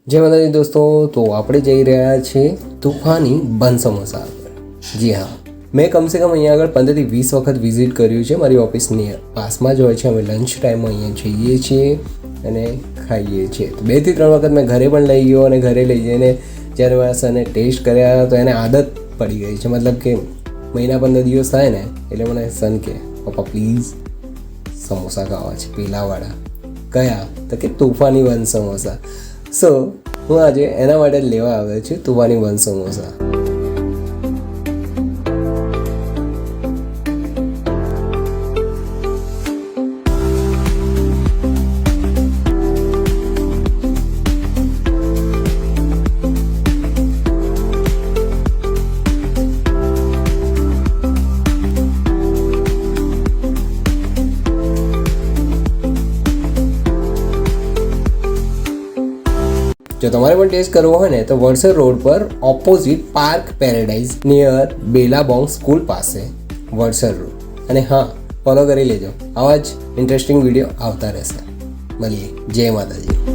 જય માતાજી દોસ્તો, તો આપણે જઈ રહ્યા છીએ તૂફાની બન સમોસા આગળ. જી હા, મેં કમસે કમ અહીંયા આગળ 15 થી 20 વખત વિઝિટ કર્યું છે. મારી ઓફિસની પાસમાં જ હોય છે. અમે લંચ ટાઈમમાં અહીંયા જઈએ છીએ અને ખાઈએ છીએ. તો 2 થી 3 વખત મેં ઘરે પણ લઈ ગયો અને ઘરે લઈ જઈને જ્યારે મારા સને ટેસ્ટ કર્યા તો એને આદત પડી ગઈ છે. મતલબ કે મહિના 15 દિવસ થાય ને એટલે મને સન કે પપ્પા પ્લીઝ સમોસા ખાવા છે પેલાવાળા. કયા? તો કે તૂફાની બન સમોસા. સો હું આજે એના માટે લેવા આવ્યો છું તૂફાની બન સમોસા. જો તમારે પણ ટેસ્ટ કરવો હોય ને તો વડસર રોડ પર opposite park paradise near Billabong school પાસે વડસર રોડ. અને હા, ફોલો કરી લેજો. આવા જ ઇન્ટરેસ્ટિંગ વિડીયો આવતા રહેશે. મળીએ. જય માતાજી.